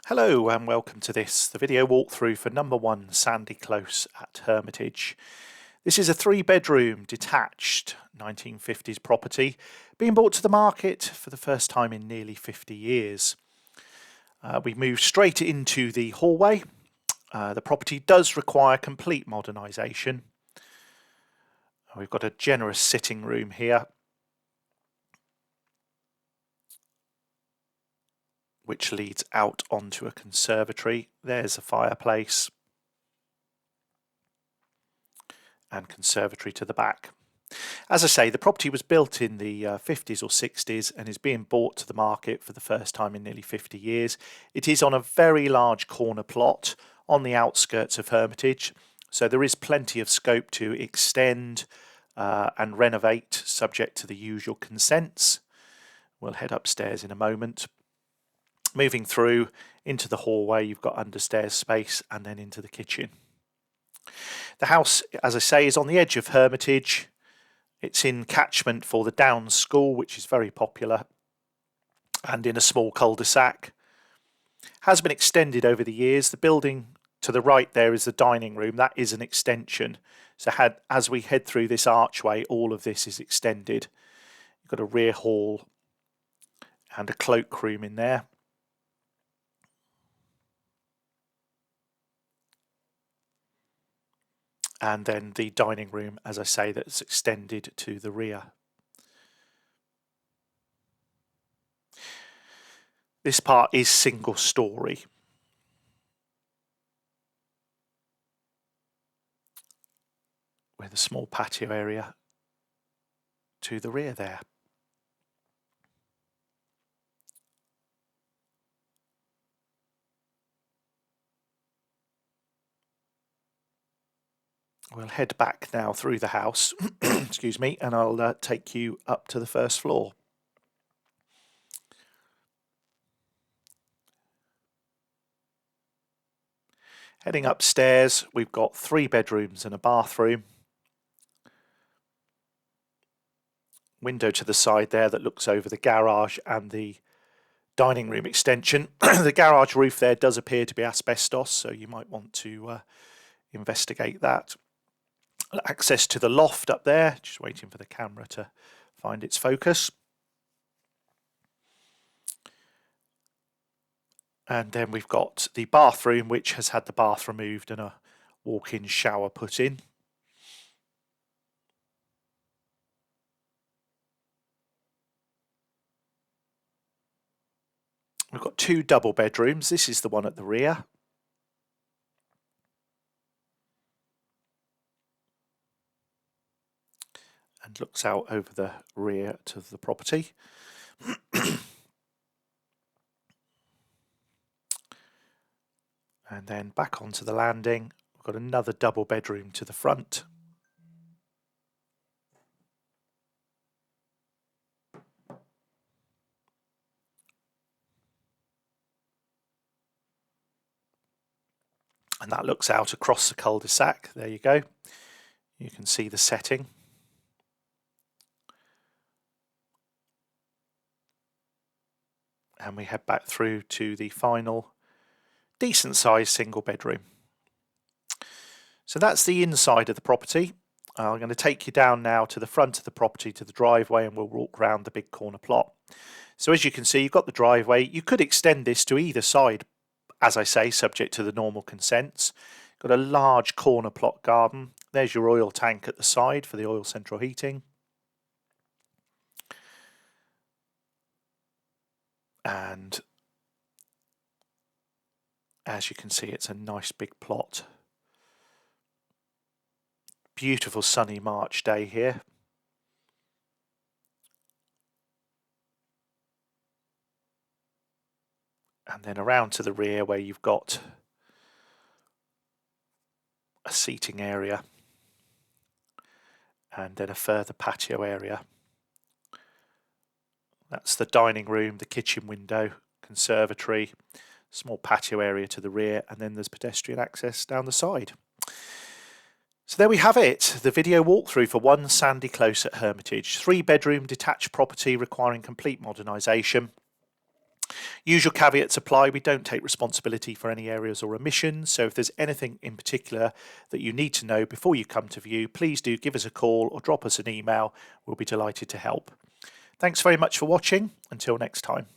Hello and welcome to the video walkthrough for number 1 Sandy Close at Hermitage. This is a 3-bedroom detached 1950s property being brought to the market for the first time in nearly 50 years. We move straight into the hallway. The property does require complete modernisation. We've got a generous sitting room here, which leads out onto a conservatory. There's a fireplace and conservatory to the back. As I say, the property was built in the 50s or 60s and is being brought to the market for the first time in nearly 50 years. It is on a very large corner plot on the outskirts of Hermitage, so there is plenty of scope to extend and renovate subject to the usual consents. We'll head upstairs in a moment. Moving through into the hallway, you've got understairs space and then into the kitchen. The house, as I say, is on the edge of Hermitage. It's in catchment for the Downs School, which is very popular, and in a small cul-de-sac. Has been extended over the years. The building to the right there is the dining room. That is an extension. So as we head through this archway, all of this is extended. You've got a rear hall and a cloakroom in there. And then the dining room, as I say, that's extended to the rear. This part is single story. With a small patio area to the rear there. We'll head back now through the house, excuse me, and I'll take you up to the first floor. Heading upstairs, we've got 3 bedrooms and a bathroom. Window to the side there that looks over the garage and the dining room extension. The garage roof there does appear to be asbestos, so you might want to investigate that. Access to the loft up there, just waiting for the camera to find its focus. And then we've got the bathroom, which has had the bath removed and a walk-in shower put in. We've got 2 double bedrooms. This is the one at the rear. And looks out over the rear to the property. And then back onto the landing, we've got another double bedroom to the front. And that looks out across the cul-de-sac. There you go. You can see the setting. And we head back through to the final decent sized single bedroom. So that's the inside of the property. I'm going to take you down now to the front of the property, to the driveway, and we'll walk around the big corner plot. So as you can see, you've got the driveway. You could extend this to either side, as I say, subject to the normal consents. Got a large corner plot garden. There's your oil tank at the side for the oil central heating. And as you can see, it's a nice big plot. Beautiful sunny March day here. And then around to the rear where you've got a seating area and then a further patio area. That's the dining room, the kitchen window, conservatory, small patio area to the rear, and then there's pedestrian access down the side. So there we have it, the video walkthrough for 1 Sandy Close at Hermitage. 3-bedroom detached property requiring complete modernisation. Usual caveats apply. We don't take responsibility for any errors or omissions, so if there's anything in particular that you need to know before you come to view, please do give us a call or drop us an email. We'll be delighted to help. Thanks very much for watching. Until next time.